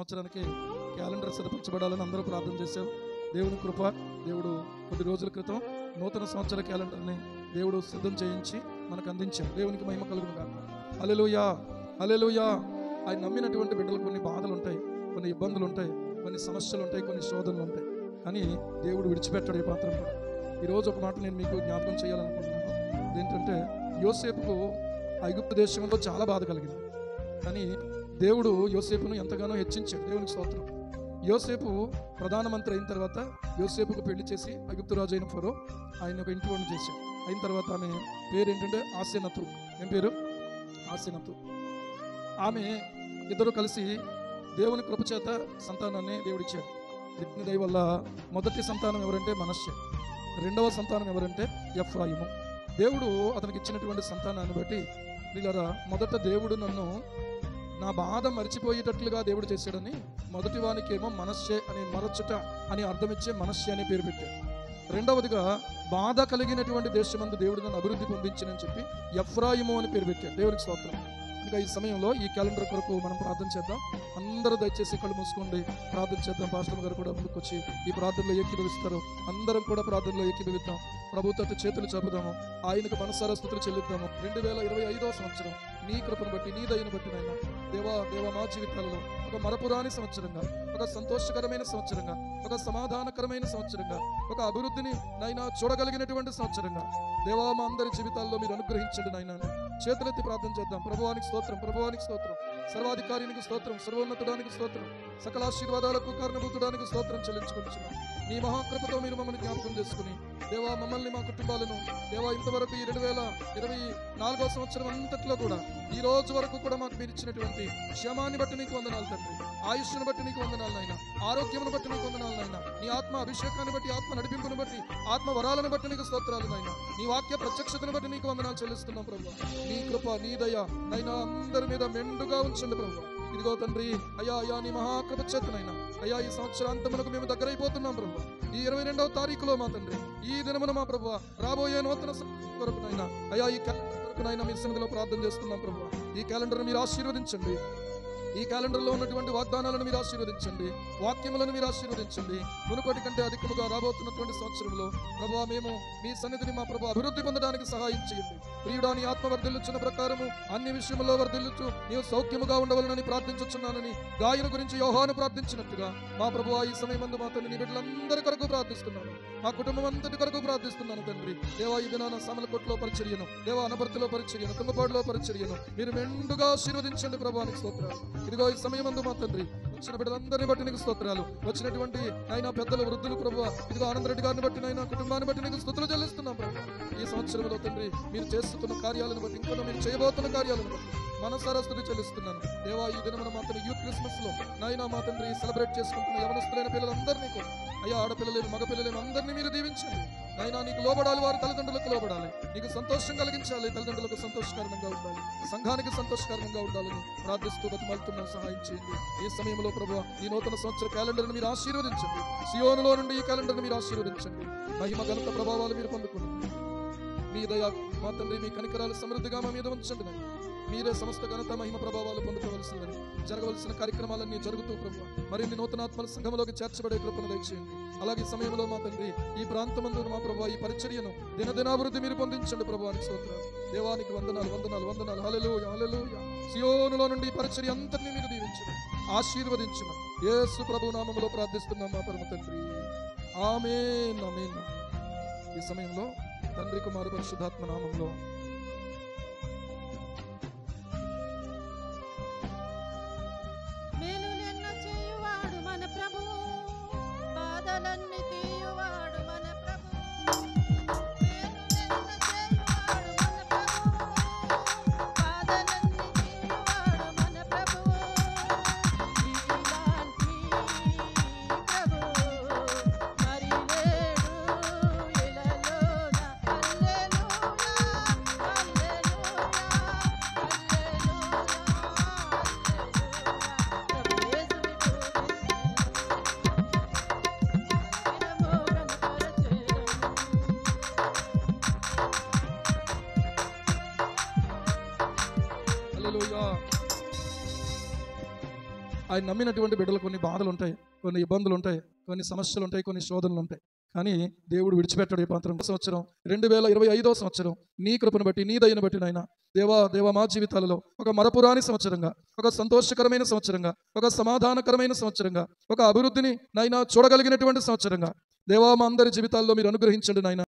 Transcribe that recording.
సంవత్సరానికి క్యాలెండర్ సిద్ధపరచబడాలని అందరూ ప్రార్థన చేశారు. దేవుని కృప, దేవుడు కొద్ది రోజుల క్రితం నూతన సంవత్సర క్యాలెండర్ని దేవుడు సిద్ధం చేయించి మనకు అందించాడు. దేవునికి మహిమ కలుగును గాక. హల్లెలూయా, హల్లెలూయా. ఆయన నమ్మినటువంటి బిడ్డలు కొన్ని బాధలు ఉంటాయి, కొన్ని ఇబ్బందులు ఉంటాయి, కొన్ని సమస్యలు ఉంటాయి, కొన్ని శోధనలు ఉంటాయి. కానీ దేవుడు విడిచిపెట్టాడు ఈ పాత్రను కూడా. ఈరోజు ఒక మాట నేను మీకు జ్ఞాపకం చేయాలనుకుంటున్నాను. ఏంటంటే యోసేపుకు ఐగుప్తు దేశంలో చాలా బాధ కలిగింది. కానీ దేవుడు యోసేపును ఎంతగానో హెచ్చించాడు. దేవునికి స్తోత్రం. యోసేపు ప్రధానమంత్రి అయిన తర్వాత యోసేపుకు పెళ్లి చేసి ఐగుప్తు రాజు అయిన ఫరో ఆయన ఒక ఇంటిలోనే చేశాడు. అయిన తర్వాత ఆమె పేరు ఏంటంటే ఆసెనతు. ఏం పేరు? ఆసెనతు. ఆమె ఇద్దరు కలిసి దేవుని కృపచేత సంతానాన్ని దేవుడిచ్చాడు. దేవుని దయ వల్ల మొదటి సంతానం ఎవరంటే మనష్షే, రెండవ సంతానం ఎవరంటే ఎఫ్రాయిము. దేవుడు అతనికి ఇచ్చినటువంటి సంతానాన్ని బట్టి వీళ్ళరా మొదట దేవుడు నన్ను నా బాధ మరిచిపోయేటట్లుగా దేవుడు చేశాడని మొదటి వానికేమో మనష్షే అని మరచుట అని అర్థమిచ్చే మనష్షే అని పేరు పెట్టాడు. రెండవదిగా బాధ కలిగినటువంటి దేశమందు దేవుడు నన్ను అభివృద్ధి పొందించినని చెప్పి ఎఫ్రాయిము అని పేరు పెట్టాడు. దేవునికి స్తోత్రం. ఇంకా ఈ సమయంలో ఈ క్యాలెండర్ కొరకు మనం ప్రార్థన చేద్దాం. అందరూ దయచేసి కళ్ళు మూసుకోండి, ప్రార్థన చేద్దాం. పాస్టర్ గారు కూడా ముందుకు వచ్చి ఈ ప్రార్థనలో ఏకీభవిస్తారు. అందరం కూడా ప్రార్థనలో ఏకీభవిద్దాం. ప్రభు తట్టు చేతులు చెబుదాము, ఆయనకు మనసారా స్తుతులు చెల్లిద్దాము. 2025వ సంవత్సరం నీ కృపను బట్టి, నీ దయను బట్టి నైనా దేవా మా జీవితాలలో ఒక మరపురాని సంవత్సరంగా, ఒక సంతోషకరమైన సంవత్సరంగా, ఒక సమాధానకరమైన సంవత్సరంగా, ఒక అభివృద్ధిని నైనా చూడగలిగినటువంటి సంవత్సరంగా దేవా మా అందరి జీవితాల్లో మీరు అనుగ్రహించండి నైనా. చేతులెత్తి ప్రార్థన చేద్దాం. ప్రభువానికి స్తోత్రం, ప్రభువానికి స్తోత్రం, సర్వాధికారికి స్తోత్రం, సర్వోన్నతుడానికి స్తోత్రం, సకల ఆశీర్వాదాలకు కారణభూతుడానికి స్తోత్రం చెల్లించుకుంటున్నాం. నీ మహాకృపతో మీరు మమ్మల్ని జ్ఞాపకం చేసుకుని దేవా మమ్మల్ని, మా కుటుంబాలను దేవా ఇంతవరకు ఈ 2024వ సంవత్సరం అంతట్లో కూడా ఈ రోజు వరకు కూడా మాకు మీరు ఇచ్చినటువంటి క్షేమాన్ని బట్టి నీకు వందనాలు తండ్రి, ఆయుష్ను బట్టి నీకు వందనాలు నాయన, ఆరోగ్యమును బట్టి నీకు వందనాలు నాయన, నీ ఆత్మ అభిషేకాన్ని బట్టి, ఆత్మ నడిపింపును బట్టి, ఆత్మ వరాలను బట్టి నీకు స్తోత్రాలు నాయన, నీ వాక్య ప్రత్యక్షతను బట్టి నీకు వందనాలు చెల్లిస్తున్నాం ప్రభు. నీ కృప, నీ దయ నైనా అందరి మీద మెండుగా ఉంచండి ప్రభు. ఇదిగో తండ్రి అయ్యా నీ మహాకృప చేతనైనా అయ్యా ఈ సంవత్సరాంతమునకు మేము దగ్గరైపోతున్నాం ప్రభు. ఈ 22వ తారీఖులో మా తండ్రి ఈ దినమున మా ప్రభు రాబోయే నూతన కొరకునైనా అయ్యా ఈ క్యాలెండర్ కొరకునైనా మీ సన్నిధిలో ప్రార్థన చేస్తున్నాం ప్రభు. ఈ క్యాలెండర్ మీరు ఆశీర్వదించండి. ఈ క్యాలెండర్లో ఉన్నటువంటి వాగ్దానాలను మీరు ఆశీర్వదించండి, వాక్యములను మీరు ఆశీర్వదించండి. మునుపటి కంటే అధికముగా రాబోతున్నటువంటి సంవత్సరంలో ప్రభువా మేము మీ సన్నిధిని మా ప్రభు అభివృద్ధి పొందడానికి సహాయం చేయండి. ప్రియుడా నీ ఆత్మ వర్ధిల్లుచున్న ప్రకారము అన్ని విషయంలో వర్ధిల్లుచు నీవు సౌఖ్యముగా ఉండవలనని ప్రార్థించుచున్నానని గాయన గురించి యోహాను ప్రార్థించినట్టుగా మా ప్రభువా ఈ సమయమందు మా తండ్రి నీ బిడ్డలందరి కొరకు ప్రార్థిస్తున్నాను, మా కుటుంబం అంతటి కొరకు ప్రార్థిస్తున్నాను తండ్రి. దేవా ఈ దినాన సమలకొట్లో పరిచర్యను, దేవా అనపర్తిలో పరిచర్యను, తుంగపాడులో పరిచర్యను మీరు మెండుగా ఆశీర్వదించండి ప్రభువానికి స్తోత్రాలు. ఇదిగో ఈ సమయమందు మా తండ్రి వచ్చిన బిడ్డలందరినీ బట్టి నీకు స్తోత్రాలు. వచ్చినటువంటి ఆయన పెద్దలు, వృద్ధులు ప్రభువా ఇదిగో ఆనందరెడ్డి గారిని బట్టి నైనా కుటుంబాన్ని బట్టి నీకు స్తుతులు చెల్లిస్తున్నాం ప్రభు. ఈ సంవత్సరంలో తండ్రి మీరు చేస్తున్న కార్యాలను బట్టి, ఇంకా మీరు చేయబోతున్న కార్యాలను బట్టి మనసారా స్తుతి చెల్లిస్తున్నాను దేవా. ఈ దినమున మా తండ్రి యూత్ క్రిస్మస్ లో నైనా మా తండ్రి సెలబ్రేట్ చేసుకుంటున్న యవనస్తులైన పిల్లలందరినీ కూడా అయ్యా ఆడపిల్లలేని మగపిల్లలేని అందరినీ మీరు దీవించండి నైనా. నీకు లోబడాలి, వారి తల్లిదండ్రులకు లోబడాలి, నీకు సంతోషం కలిగించాలి, తల్లిదండ్రులకు సంతోషకరంగా ఉండాలి, సంఘానికి సంతోషకరంగా ఉండాలని ప్రార్థిస్తూ బతిమాలుతున్నాం. సహాయం చేయండి ఈ సమయంలో ప్రభువా. ఈ నూతన సంవత్సర క్యాలెండర్ని మీరు ఆశీర్వదించండి. సియోనులో నుండి ఈ క్యాలెండర్ని మీరు ఆశీర్వదించండి. మహిమ ఘనత ప్రభావాలు మీరు పొందుకోండి. మీ దయ మా తండ్రి, మీ కనికరాలు సమృద్ధిగా మా మీద ఉంచండి. మీరే సమస్త ఘనత మహిమ ప్రభావాలు పొందుకోవలసిందని జరగవలసిన కార్యక్రమాలన్నీ జరుగుతూ ప్రభు మరిన్ని నూతనాత్మల సంఘంలోకి చేర్చబడే కృపను దయచేయండి. అలాగే సమయంలో మా తండ్రి ఈ ప్రాంతమందు మా ప్రభు ఈ పరిచర్యను దినదినాభివృద్ధి మీరు పొందించండి ప్రభువానికి స్తోత్రాలు. దేవానికి వందనాలు, వందనాలు, వందనాలు. హల్లెలూయా, హల్లెలూయా. సియోనులో నుండి ఈ పరిచర్య అంతటినీ మీరు దీవించండి, ఆశీర్వదించమని యేసు ప్రభు నామములో ప్రార్థిస్తున్నాం మా పరమ తండ్రి. ఆమేన్, ఆమేన్. ఈ సమయంలో తండ్రి, కుమార, పరిశుద్ధాత్మ నామములో ఆయన నమ్మినటువంటి బిడ్డలు కొన్ని బాధలు ఉంటాయి, కొన్ని ఇబ్బందులు ఉంటాయి, కొన్ని సమస్యలు ఉంటాయి, కొన్ని శోధనలు ఉంటాయి. కానీ దేవుడు విడిచిపెట్టాడు. ఈ పాత్రం సంవత్సరం 2025 సంవత్సరం నీ కృపను బట్టి, నీ దయను బట్టి నాయన దేవా మా జీవితాలలో ఒక మరపురాని సంవత్సరంగా, ఒక సంతోషకరమైన సంవత్సరంగా, ఒక సమాధానకరమైన సంవత్సరంగా, ఒక అభివృద్ధిని నాయన చూడగలిగినటువంటి సంవత్సరంగా దేవా మా అందరి జీవితాల్లో మీరు అనుగ్రహించండి నాయన.